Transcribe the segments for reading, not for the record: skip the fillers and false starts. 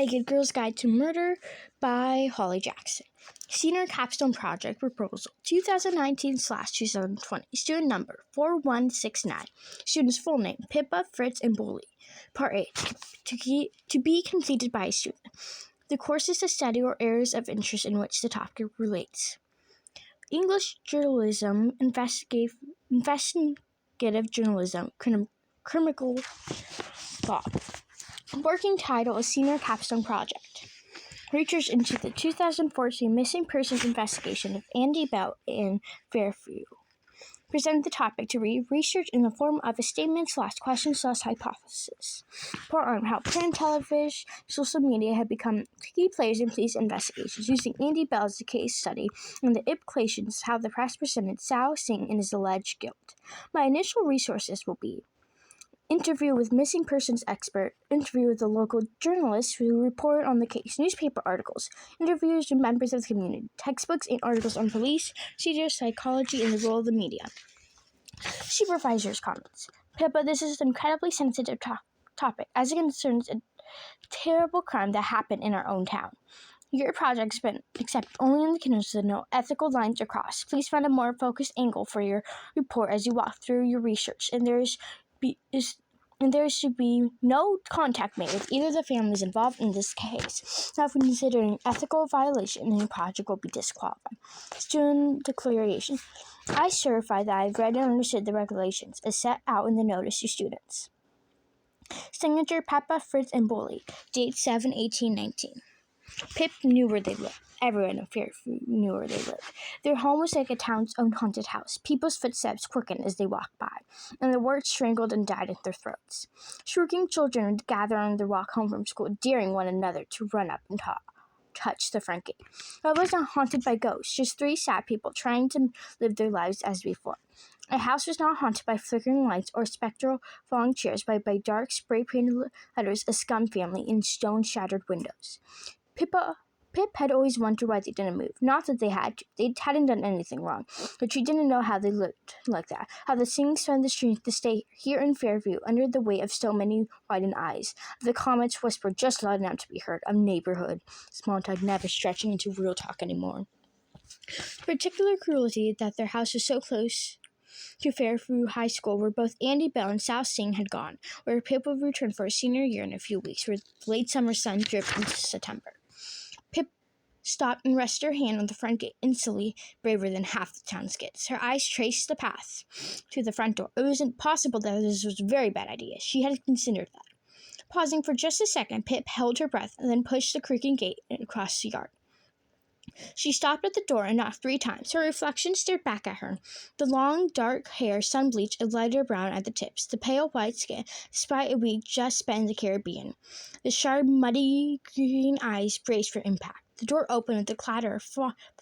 A Good Girl's Guide to Murder by Holly Jackson. Senior Capstone Project Proposal 2019/2020. Student number 4169. Student's full name Pippa, Fritz, and Bully. Part A. To be completed by a student. The course is to study or areas of interest in which the topic relates. English journalism, investigative journalism, criminal law. Working title is Senior Capstone Project. Research into the 2014 missing persons investigation of Andy Bell in Fairview. Present the topic to read research in the form of a statement/question/hypothesis. Part on how print and television, social media have become key players in police investigations, using Andy Bell as a case study and the implications how the press presented Sao Singh in his alleged guilt. My initial resources will be interview with missing persons expert, interview with the local journalists who report on the case, newspaper articles, interviews with members of the community, textbooks and articles on police, procedure, psychology, and the role of the media. Supervisor's comments. Pippa, this is an incredibly sensitive topic as it concerns a terrible crime that happened in our own town. Your project's been accepted only in the conditions that no ethical lines are crossed. Please find a more focused angle for your report as you walk through your research, and there should be no contact made with either of the families involved in this case. Now, if considering ethical violation, then your project will be disqualified. Student declaration. I certify that I have read and understood the regulations as set out in the notice to students. Signature Peppa, Fritz, and Bully. Date 7/18/19. Pip knew where they lived. Everyone in Fairview knew where they lived. Their home was like a town's own haunted house. People's footsteps quickened as they walked by, and the words strangled and died in their throats. Shrieking children would gather on their walk home from school, daring one another to run up and touch the front gate. It wasn't haunted by ghosts, just three sad people trying to live their lives as before. A house was not haunted by flickering lights or spectral falling chairs, but by dark spray-painted letters, a scum family, in stone-shattered windows. Pip had always wondered why they didn't move. Not that they had to. They hadn't done anything wrong. But she didn't know how they looked like that. How the Singhs found the strength to stay here in Fairview under the weight of so many widened eyes. The comments whispered just loud enough to be heard. Of neighborhood. Small talk never stretching into real talk anymore. Particular cruelty that their house was so close to Fairview High School, where both Andy Bell and Sao Singh had gone, where Pip would return for his senior year in a few weeks, where the late summer sun dripped into September. Pip stopped and rested her hand on the front gate, instantly braver than half the town's kids. Her eyes traced the path to the front door. It wasn't possible that this was a very bad idea. She had considered that. Pausing for just a second, Pip held her breath and then pushed the creaking gate across the yard. She stopped at the door and knocked 3 times. Her reflection stared back at her. The long, dark hair, sun-bleached, a lighter brown at the tips. The pale white skin, despite a week just spent in the Caribbean. The sharp, muddy green eyes braced for impact. The door opened with the clatter of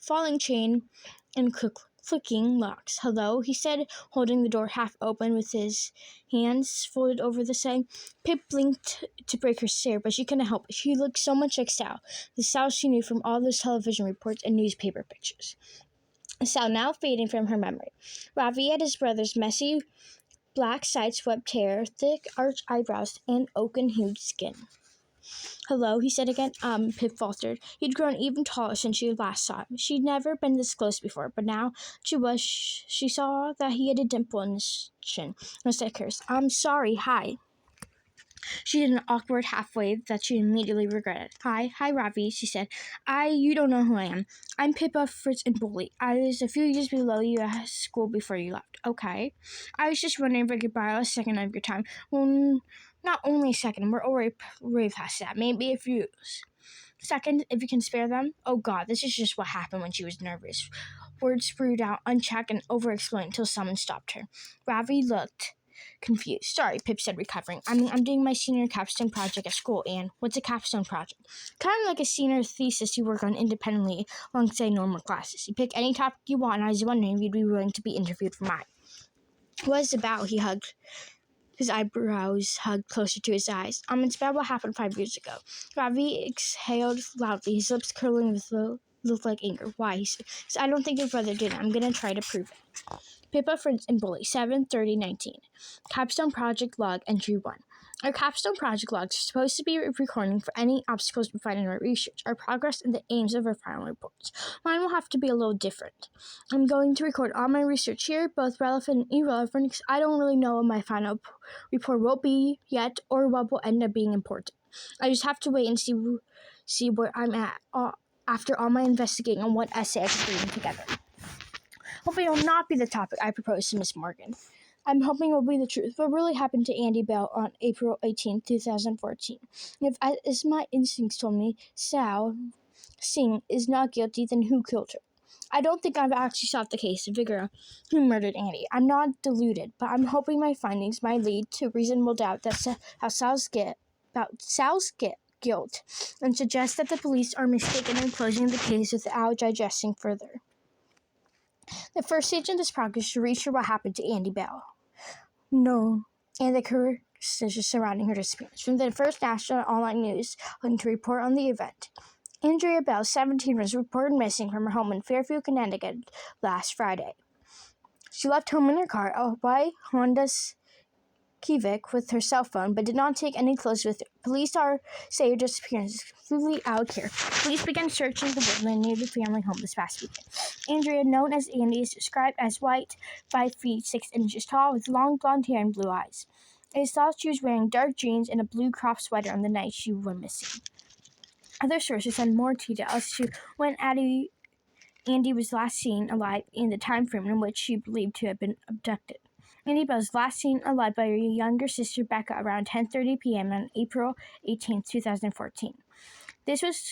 falling chain and clicking locks. "Hello," he said, holding the door half open with his hands folded over the side. Pip blinked to break her stare, but she couldn't help it. She looked so much like Sal, the Sal she knew from all those television reports and newspaper pictures. Sal now fading from her memory. Ravi had his brother's messy, black side-swept hair, thick arched eyebrows, and oaken-hued skin. "Hello," he said again. Pip faltered. He'd grown even taller since she last saw him. She'd never been this close before, but now she saw that he had a dimple in his chin. Just like hers. "I'm sorry, hi." She did an awkward half-wave that she immediately regretted. Hi, Ravi," she said. You don't know who I am. I'm Pippa, Fritz, and Bully. I was a few years below you at school before you left." "Okay. I was just wondering if I could borrow a second of your time." "Well, not only a second. We're already way past that. Maybe a few seconds, if you can spare them." "Oh, God, this is just what happened when she was nervous." Words spewed out, unchecked, and over-explained until someone stopped her. Ravi looked confused. "Sorry," Pip said, recovering. I'm doing my senior capstone project at school, and..." "What's a capstone project?" "Kind of like a senior thesis you work on independently alongside normal classes. You pick any topic you want, and I was wondering if you'd be willing to be interviewed for mine." "What is it about?" He hugged. His eyebrows hugged closer to his eyes. It's about what happened 5 years ago." Ravi exhaled loudly, his lips curling with looked like anger. "Why?" He said. "I don't think your brother did it. I'm going to try to prove it." Pippa, Fritz, and Bully, 7/30/19. Capstone Project Log Entry 1. Our capstone project logs are supposed to be recording for any obstacles we find in our research, our progress, and the aims of our final reports. Mine will have to be a little different. I'm going to record all my research here, both relevant and irrelevant, because I don't really know what my final report will be yet or what will end up being important. I just have to wait and see where I'm at after all my investigating on what essay I've been reading together. Hopefully it will not be the topic I proposed to Miss Morgan. I'm hoping it will be the truth. What really happened to Andy Bell on April 18, 2014? If, as my instincts told me, Sal Singh is not guilty, then who killed her? I don't think I've actually solved the case to figure out who murdered Andy. I'm not deluded, but I'm hoping my findings might lead to reasonable doubt that Sal's guilt and suggest that the police are mistaken in closing the case without digesting further. The first stage in this progress is to research what happened to Andy Bell. No, and the correct decisions surrounding her disappearance. From the first national online news link to report on the event. Andrea Bell, 17, was reported missing from her home in Fairfield, Connecticut last Friday. She left home in her car, a white Honda Civic, with her cell phone, but did not take any clothes with her. Police say her disappearance is completely out of care. Police began searching the woodland near the family home this past weekend. Andrea, known as Andy, is described as white, 5 feet 6 inches tall, with long blonde hair and blue eyes. It is thought she was wearing dark jeans and a blue crop sweater on the night she went missing. Other sources had more detail as to when Andy was last seen alive and the time frame in which she believed to have been abducted. Andy Bell was last seen alive by her younger sister Becca around 10:30 p.m. on April 18, 2014. This was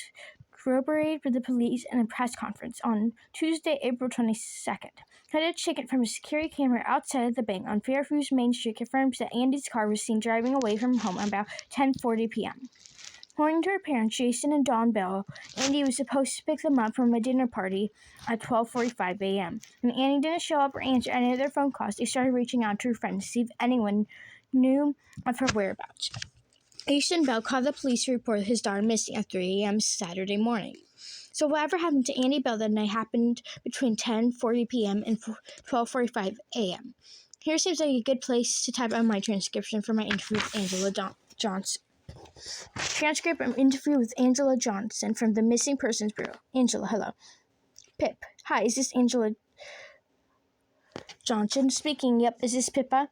corroborated by the police in a press conference on Tuesday, April 22nd. Footage taken from a security camera outside of the bank on Fairfield Main Street confirms that Andy's car was seen driving away from home about 10:40 p.m. According to her parents, Jason and Dawn Bell, Andy was supposed to pick them up from a dinner party at 12:45 a.m. When Andy didn't show up or answer any of their phone calls, they started reaching out to her friends to see if anyone knew of her whereabouts. Jason Bell called the police to report his daughter missing at 3 a.m. Saturday morning. So whatever happened to Andy Bell that night happened between 10:40 p.m. and 12:45 a.m. Here seems like a good place to type out my transcription for my interview with Angela Johnson. Transcript of interview with Angela Johnson from the Missing Persons Bureau. Angela, hello. Pip, hi, is this Angela Johnson speaking? Yep, is this Pippa?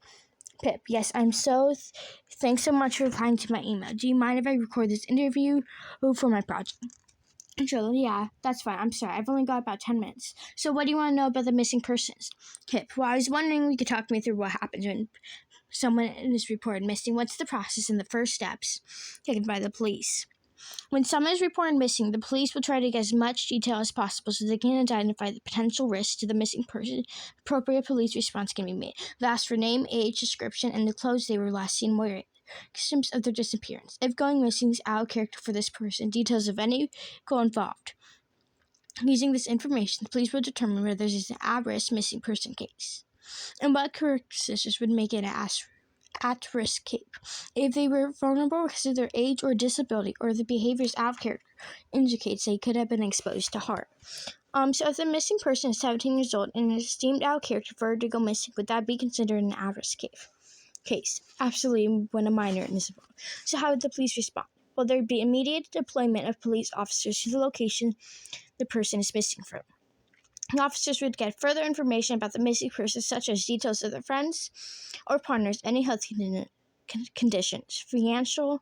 Pip, yes, thanks so much for replying to my email. Do you mind if I record this interview for my project? Angela, yeah, that's fine. I'm sorry, I've only got about 10 minutes. So what do you want to know about the missing persons? Pip, well, I was wondering if you could talk me through what happens when someone is reported missing. What's the process and the first steps taken by the police? When someone is reported missing, the police will try to get as much detail as possible so they can identify the potential risks to the missing person. Appropriate police response can be made. They ask for name, age, description, and the clothes they were last seen wearing. Symptoms of their disappearance. If going missing is out of character for this person, details of any go involved. Using this information, the police will determine whether there is an at-risk missing person case and what characteristics would make it an at-risk case. If they were vulnerable because of their age or disability, or the behaviors out of character indicates they could have been exposed to harm. So if the missing person is 17 years old and is deemed out of character for her to go missing, would that be considered an at-risk case? Absolutely, when a minor is involved. So how would the police respond? Well, there would be immediate deployment of police officers to the location the person is missing from. The officers would get further information about the missing person, such as details of their friends or partners, any health conditions, financial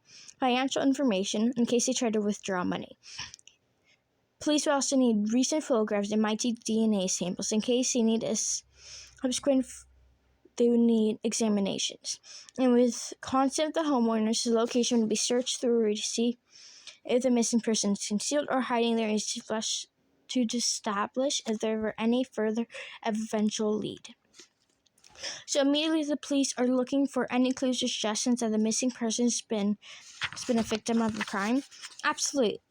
information in case they try to withdraw money. Police would also need recent photographs and might take DNA samples in case they need they would need examinations. And with consent of the homeowners, the location would be searched through to see if the missing person is concealed or hiding there to establish if there were any further eventual lead. So immediately the police are looking for any clues or suggestions that the missing person has been a victim of a crime. Absolutely.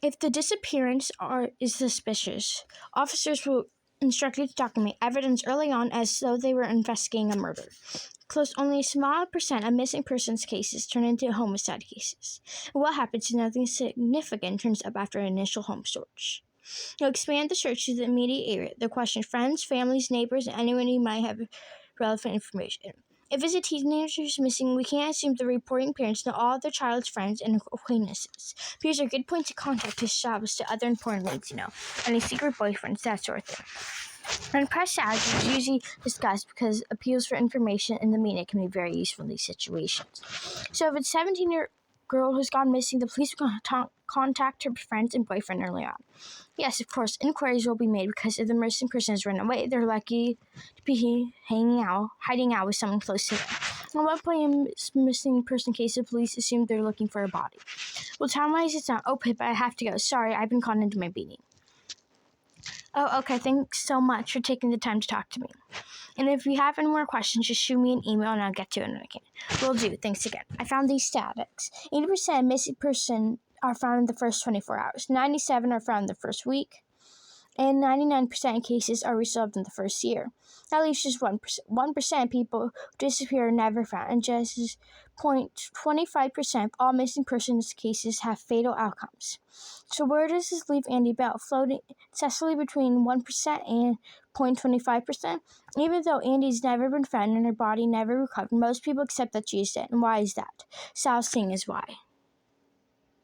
If the disappearance is suspicious, officers will instructed to document evidence early on as though they were investigating a murder. Only a small percent of missing persons cases turn into homicide cases. And what happens if nothing significant turns up after an initial home search? You'll expand the search to the immediate area. They'll question friends, families, neighbors, and anyone who might have relevant information. If it's a teenager who's missing, we can't assume the reporting parents know all of their child's friends and acquaintances. These are good points of contact to establish to other important leads, any secret boyfriends, that sort of thing. And press strategy is usually discussed because appeals for information in the media can be very useful in these situations. So if it's a 17-year girl who's gone missing, the police will contact her friends and boyfriend early on. Yes, of course, inquiries will be made because if the missing person has run away, they're likely to be hiding out with someone close to them. At one point in a missing person case, the police assumed they're looking for a body. Well, time-wise, it's not. Oh, Pip, I have to go. Sorry, I've been called into my meeting. Oh, okay, thanks so much for taking the time to talk to me. And if you have any more questions, just shoot me an email and I'll get to it when I can. Will do. Thanks again. I found these statistics. 80% of missing persons are found in the first 24 hours. 97% are found in the first week. And 99% of cases are resolved in the first year. That leaves just 1% of people who disappear are never found, and just 0.25% of all missing persons cases have fatal outcomes. So where does this leave Andy Bell? Floating successfully between 1% and 0.25%? Even though Andy's never been found and her body never recovered, most people accept that she is dead. And why is that? Sal's saying is why.